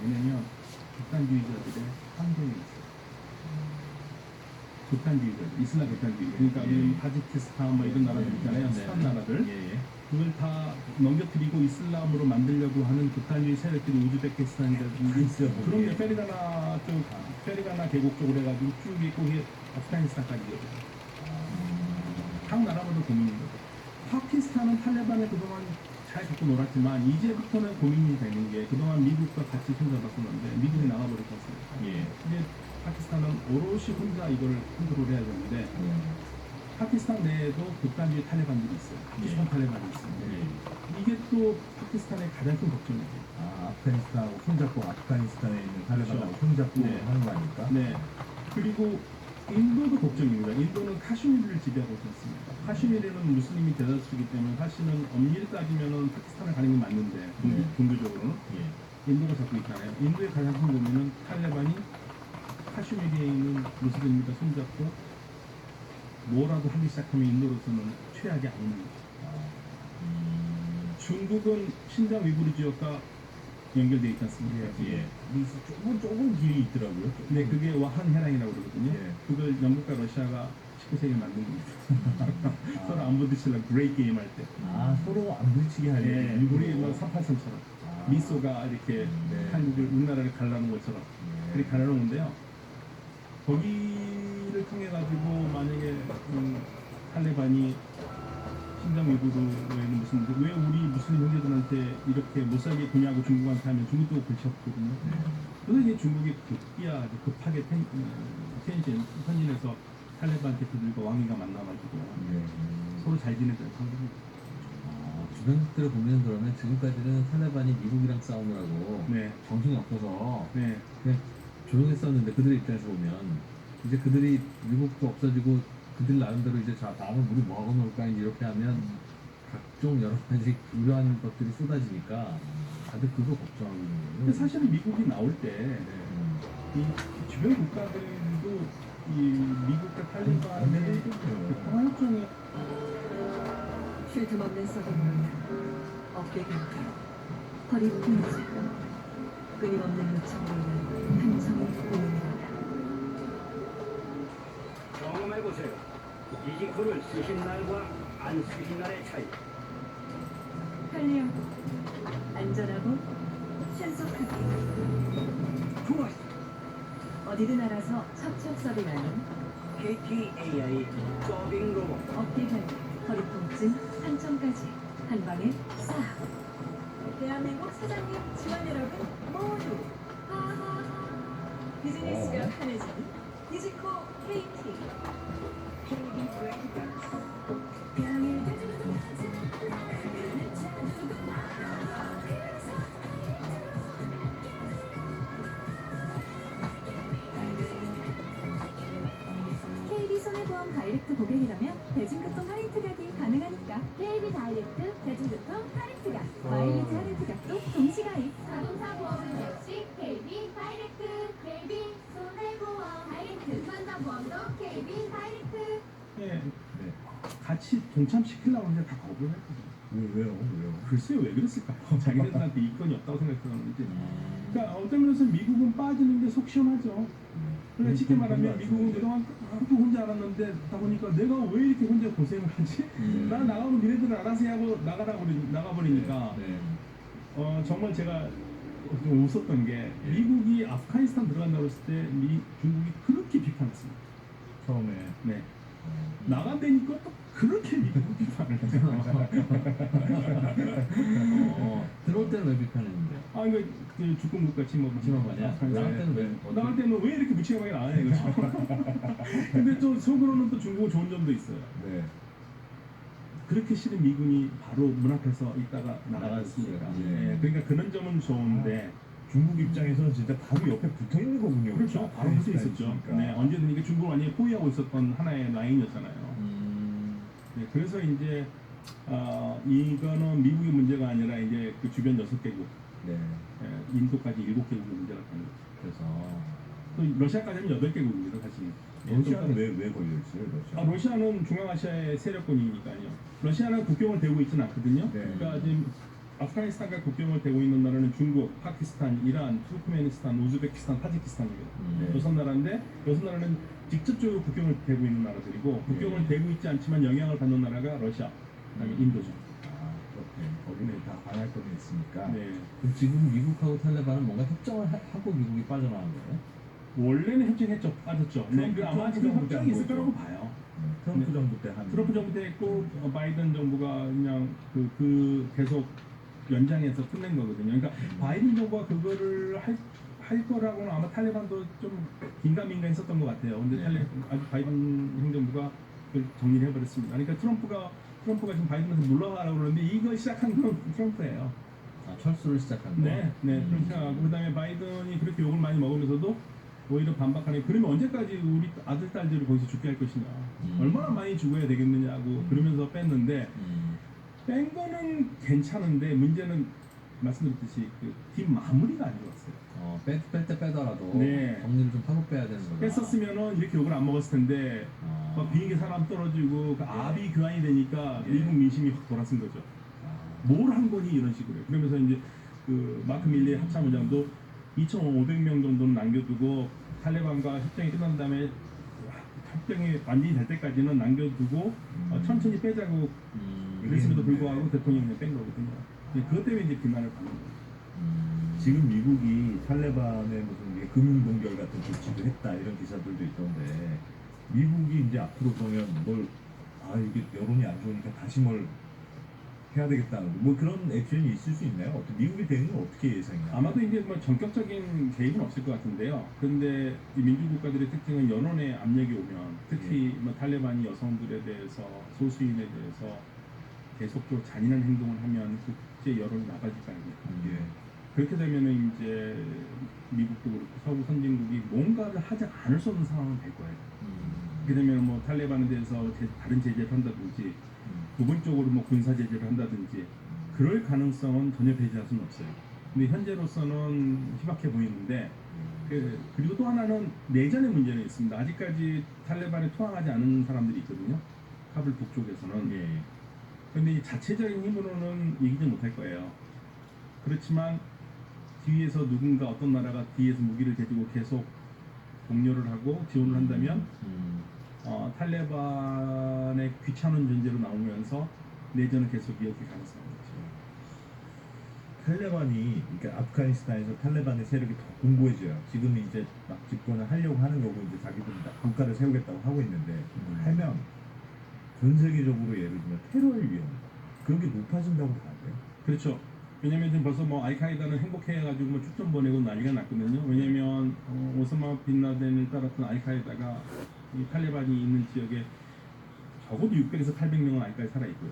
왜냐면 극단주의자들의 환경에 있어요. 극단주의자들, 이슬람 극단주의자. 그러니까 타지키스탄 뭐 이런 나라들 있잖아요. 스탄 나라들. 그걸 다 넘겨뜨리고 이슬람으로 만들려고 하는 극단주의 세력들이 우즈베키스탄이라든지 그런 페르가나 쪽, 페르가나 계곡 쪽으로 해가지고 쭉 있고 아프가니스탄까지 이어져요. 각 나라마다 고민인 거죠. 파키스탄은 탈레반에 그동안 잘 갖고 놀았지만 이제부터는 고민이 되는 게 그동안 미국과 같이 손잡았었는데 미국이 나가버렸었어요. 이제 파키스탄은 오롯이 혼자 이걸 컨트롤해야 되는데 파키스탄 내에도 극단주의 탈레반들이 있어요. 파키스탄 탈레반이 있어요. 이게 또 파키스탄의 가장 큰 걱정이에요. 아프가니스탄하고 손잡고 아프가니스탄에 있는 탈레반하고 손잡고 하는 거 아닙니까? 네. 그리고 인도도 걱정입니다. 인도는 카슈미르를 지배하고 있습니다. 카슈미르는 무슬림이 대다수이기 때문에 사실은 엄밀히 따지면 파키스탄을 가는 게 맞는데 종교적으로는 인도가 잡고 있잖아요. 인도의 가장 큰 고민은 탈레반이 카슈미르에 있는 무슬림과 손잡고 뭐라도 하기 시작하면 인도로서는 최악이 아닌 거죠. 중국은 신장 위구르 지역과 연결되어 있지 않습니까? 조금 길이 있더라고요. 네, 그게 와한해랑이라고 그러거든요. 그걸 영국과 러시아가 19세기에 만든 겁니다. 서로 안 부딪히려고 브레이크 게임 할 때. 서로 안 부딪히게 하려고. 우리 뭐 383처럼 미소가 이렇게 한국을 우리나라를 갈라놓은 것처럼 그렇게 갈라놓은데요. 거기를 통해 가지고 만약에 탈레반이 신장 위구르에는 무슨 왜 우리 무슬림 형제들한테 이렇게 못 살게 구냐고 중국한테 하면 중국도 골치 아프거든요. 그래서 이제 중국이 급하게 텐진에서 탈레반 대표들과 왕위가 만나가지고 서로 잘 지내자는 방법입니다. 주변국들을 보면 그러면 지금까지는 탈레반이 미국이랑 싸우느라고 정신이 없어서 그냥 조용했었는데 그들의 입장에서 보면 이제 그들이 미국도 없어지고 그들 나름대로 이제 자 다음은 우리 뭐 하고 놀까 이렇게 하면 각종 여러 가지 우려하는 것들이 쏟아지니까 다들 그거 걱정하고 있는 거예요. 근데 사실은 미국이 나올 때 이 주변 국가들도 이 미국과 탈레반의 평화협정에 쉴 틈 없는 서동은 어깨 격투, 허리 분수, 끊임없는 요청으로 인한 함성이 오는다. 경험해보세요. 이직후를 쓰신 날과 안 쓰신 날의 차이. 편리하고 안전하고 신속하게 좋았어. 어디든 알아서 척척 소리 나는 KTAI 서빙 로봇. 어깨 결림, 허리 통증, 상처까지 한 방에 싹. 대한민국 사장님, 직원 여러분 모두 하하하. 비즈니스가 편해지는 디지코 KT. KB 손해보험 다이렉트 고객이라면 대중교통 할인 특약이 가능하니까 KB 다이렉트 대중교통 할인 특약, 마일리지 할인 특약도 동시가입. 자동차 보험은 역시 KB 다이렉트, KB 손해보험 다이렉트, 유한자 보험도 KB 다이렉트. 같이 동참시키려고 하는데 다 거부를 했거든요. 왜요? 글쎄요, 왜 그랬을까요? 자기네들한테 이권이 없다고 생각했는지. 그러니까 어떤 면에서 미국은 빠지는 게 속 시원하죠. 그러니까 쉽게 말하면 미국은 그동안 아무도 혼자 알았는데 다 보니까 내가 왜 이렇게 혼자 고생을 하지? 난 나가면 니네들은 알아서 하고 나가버리니까 정말 제가 좀 웃었던 게 미국이 아프가니스탄 들어간다고 했을 때 중국이 그렇게 비판했습니다. 처음에. 네. 나간다니까 또 그렇게 미국 비판을 해요. 들어올 때는 왜 비판했는데? 그 주권국가 침범하냐? 나갈 때는 왜 이렇게 무책임하게 나가냐 이거죠. 근데 또 속으로는 또 중국은 좋은 점도 있어요. 그렇게 싫은 미군이 바로 문 앞에서 있다가 나갔으니까. 그러니까 그런 점은 좋은데 중국 입장에서는 진짜 바로 옆에 붙어 있는 거군요. 그렇죠. 바로 붙어 있었죠. 언제든 이게 중국을 완전히 포위하고 있었던 하나의 라인이었잖아요. 그래서 이제 이거는 미국의 문제가 아니라 이제 그 주변 6개국, 인도까지 7개국의 문제가 되는 거죠. 그래서 또 러시아까지 하면 8개국입니다, 사실. 러시아는 왜 걸려있어요? 러시아는 중앙아시아의 세력권이니까요. 러시아는 국경을 대고 있지는 않거든요. 그러니까 지금 아프가니스탄과 국경을 대고 있는 나라는 중국, 파키스탄, 이란, 투르크메니스탄, 우즈베키스탄, 타지키스탄입니다. 여섯 나라인데 여섯 나라는 직접적으로 국경을 대고 있는 나라들이고 국경을 대고 있지 않지만 영향을 받는 나라가 러시아, 그다음에 인도죠. 거기는 다 방할권이 있으니까. 네. 그럼 지금 미국하고 탈레반은 뭔가 협정을 하고 미국이 빠져나간 거예요? 원래는 협정했죠, 빠졌죠. 네, 트럼프 아마 정부 지금 때 협정이 있을 한 거라고 거죠. 봐요. 트럼프 네. 정부 때 한. 트럼프 정부 때 했고 바이든 정부가 그냥 그 계속 연장해서 끝낸 거거든요. 그러니까 바이든 정부가 그거를 할 거라고는 아마 탈레반도 좀 긴가민가 했었던 것 같아요. 근데 아직 바이든 행정부가 그걸 정리를 해버렸습니다. 그러니까 트럼프가 지금 바이든한테 물러가라고 그러는데 이걸 시작한 건 트럼프예요. 아, 철수를 시작한 거? 네, 그렇게 생각하고 그다음에 바이든이 그렇게 욕을 많이 먹으면서도 오히려 반박하네. 그러면 언제까지 우리 아들 딸들을 거기서 죽게 할 것이냐? 얼마나 많이 죽어야 되겠느냐고 그러면서 뺐는데 뺀 거는 괜찮은데 문제는 말씀드렸듯이 그 뒷마무리가 안 좋았어요. 뺄 때 빼더라도 네. 정리를 좀 하고 빼야 되는 거다. 뺐었으면은 이렇게 욕을 안 먹었을 텐데 막 비행기 사람 떨어지고 그 아비 교환이 되니까 미국 민심이 확 돌아선 거죠. 뭘 한 거니 이런 식으로. 그러면서 이제 그 마크 밀리 합참의장도 2,500명 정도는 남겨두고 탈레반과 협정이 끝난 다음에 협정이 완전히 될 때까지는 남겨두고 천천히 빼자고 그랬음에도 불구하고 대통령이 뺀 거거든요. 그것 때문에 이제 비난을 받는 거예요. 지금 미국이 탈레반의 무슨 이게 금융동결 같은 조치도 했다 이런 기사들도 있던데 미국이 이제 앞으로 보면 이게 여론이 안 좋으니까 다시 뭘 해야 되겠다는 뭐 그런 액션이 있을 수 있나요? 미국의 대응은 어떻게 예상해요? 아마도 이제 뭐 전격적인 개입은 없을 것 같은데요. 그런데 이 민주국가들의 특징은 여론의 압력이 오면 특히 뭐 탈레반이 여성들에 대해서 소수인에 대해서 계속적으로 잔인한 행동을 하면 국제 여론이 나빠질 거 아닙니까? 그렇게 되면은 이제 미국도 그렇고 서구 선진국이 뭔가를 하지 않을 수 없는 상황은 될 거예요. 그렇게 되면 뭐 탈레반에 대해서 다른 제재를 한다든지 부분적으로 뭐 군사 제재를 한다든지 그럴 가능성은 전혀 배제할 수는 없어요. 근데 현재로서는 희박해 보이는데 그리고 또 하나는 내전의 문제는 있습니다. 아직까지 탈레반에 투항하지 않은 사람들이 있거든요. 카불 북쪽에서는. 그런데 이 자체적인 힘으로는 이기지 못할 거예요. 그렇지만 뒤에서 누군가 어떤 나라가 뒤에서 무기를 대주고 계속 독려를 하고 지원을 한다면 탈레반의 귀찮은 존재로 나오면서 내전은 계속 이어질 가능성이 있죠. 탈레반이 그러니까 아프가니스탄에서 탈레반의 세력이 더 공고해져요. 지금 이제 막 집권을 하려고 하는 거고 이제 자기들이 국가를 세우겠다고 하고 있는데 하면 전 세계적으로 예를 들면 테러의 위험 그런 게 높아진다고 봐야 돼요. 그렇죠. 왜냐면 지금 벌써 뭐 알카에다는 행복해가지고 뭐 축전 보내고 난리가 났거든요. 왜냐면 오사마 빈 라덴을 따랐던 알카에다가 이 탈레반이 있는 지역에 적어도 600에서 800명은 아직까지 살아 있고요.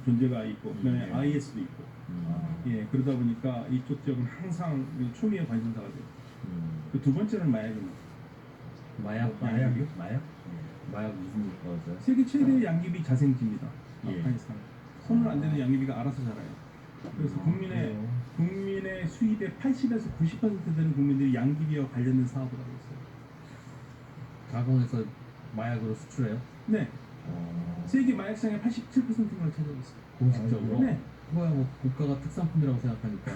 존재가 있고 그다음에 IS도 있고. 그러다 보니까 이쪽 지역은 항상 초미의 관심사가 돼요. 그 두 번째는 마약입니다. 마약이요? 마약 무슨 거죠? 세계 최대의 양귀비 자생지입니다. 아프가니스탄. 손을 안 대는 양귀비가 알아서 자라요. 그래서 국민의 수입의 80에서 90% 되는 국민들이 양귀비와 관련된 사업을 하고 있어요. 가공해서 마약으로 수출해요? 네. 세계 마약 시장의 87%를 차지하고 있어요. 공식적으로? 네. 그거야 뭐 국가가 특산품이라고 생각하니까.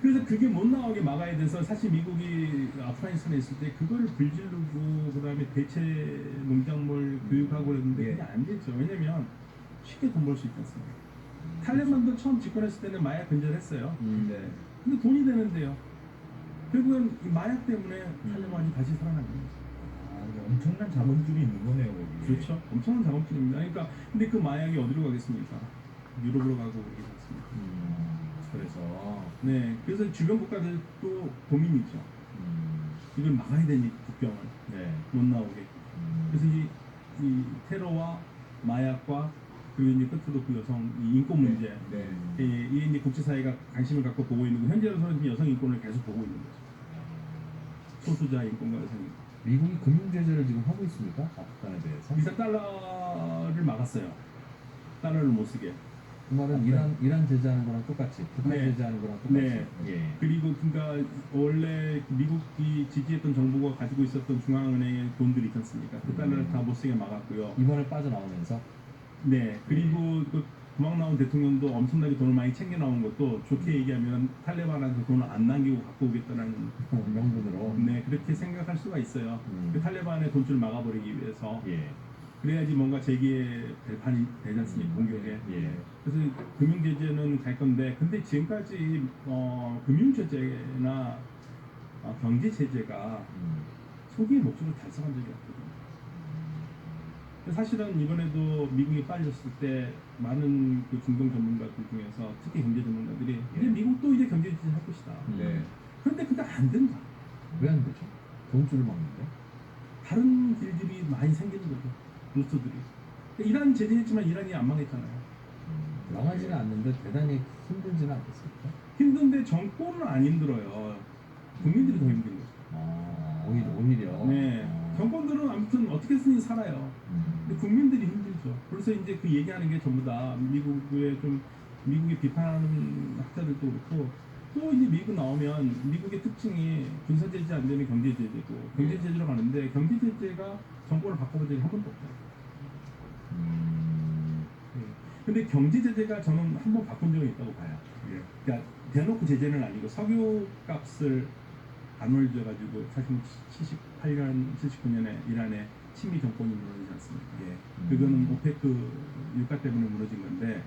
그래서 그게 못 나오게 막아야 돼서 사실 미국이 아프가니스탄에 있을 때 그거를 불지르고 그다음에 대체 농작물 교육하고 그랬는데 그게 안 됐죠. 왜냐면 쉽게 돈 벌 수 있지 않습니까? 탈레반도 처음 집권했을 때는 마약 근절을 했어요. 근데 돈이 되는데요. 결국은 이 마약 때문에 탈레반이 다시 살아난 겁니다. 엄청난 자본줄이 있는 거네요, 거기. 그렇죠. 엄청난 작업들입니다. 그러니까 근데 그 마약이 어디로 가겠습니까? 유럽으로 가고 그러지 않습니까? 그래서 주변 국가들도 고민이죠. 이걸 막아야 되니 국경을 못 나오게. 그래서 이 테러와 마약과 그리고 이제 끝으로 그 여성 이 인권 문제, 이게 이제 국제사회가 관심을 갖고 보고 있는 거. 현재로서는 여성 인권을 계속 보고 있는 거죠. 소수자 인권과 여성 인권. 미국이 금융 제재를 지금 하고 있습니까? 아프간에 대해서? 일단 달러를 막았어요. 달러를 못 쓰게. 그 말은 이란 제재하는 거랑 똑같이, 북한 제재하는 거랑 똑같이. 그리고 그러니까 원래 미국이 지지했던 정부가 가지고 있었던 중앙은행의 돈들이 있지 않습니까? 그 달러를 다 못 쓰게 막았고요. 이번에 빠져나오면서? 그리고 그 도망 나온 대통령도 엄청나게 돈을 많이 챙겨 나온 것도 좋게 얘기하면 탈레반한테 돈을 안 남기고 갖고 오겠다는 명분으로. 네, 그렇게 생각할 수가 있어요. 그 탈레반의 돈줄 막아버리기 위해서. 예. 그래야지 뭔가 재기의 발판이 되지 않습니까? 공격에. 예. 그래서 금융 제재는 갈 건데, 근데 지금까지 금융 제재나 경제 제재가 소비의 목적을 달성한 적이 없거든요. 사실은 이번에도 미국이 빠졌을 때 많은 그 중동 전문가들 중에서 특히 경제 전문가들이 이제 미국도 이제 경제 제재 할 것이다. 네. 그런데 그게 안 된다. 왜 안 되죠? 돈줄을 막는데? 다른 길들이 많이 생기는 거죠. 루트들이. 이란 제재했지만 이란이 안 망했잖아요. 망하지는 않는데 대단히 힘들지는 않겠습니까? 힘든데 정권은 안 힘들어요. 국민들이 더 힘든 거죠. 오히려. 네. 정권들은 아무튼 어떻게든 살아요. 근데 국민들이 힘들죠. 그래서 이제 그 얘기하는 게 전부 다 미국에 비판하는 학자들도 그렇고 또 이제 미국 나오면 미국의 특징이 군사 제재 안 되면 경제 제재고 경제 제재로 가는데 경제 제재가 정권을 바꿔본 적이 한 번도 없어요. 근데 경제 제재가 저는 한 번 바꾼 적이 있다고 봐요. 그러니까 대놓고 제재는 아니고 석유 값을 안 올려가지고 사실 78년, 79년에 이란의 친미 정권이 무너지지 않습니까? 그거는 오페크 유가 때문에 무너진 건데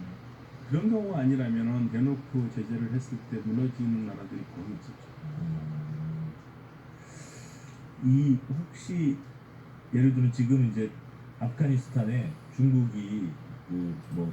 그런 경우가 아니라면은 대놓고 제재를 했을 때 무너지는 나라들이 거의 없었죠. 이 혹시 예를 들어 지금 이제 아프가니스탄에 중국이 그뭐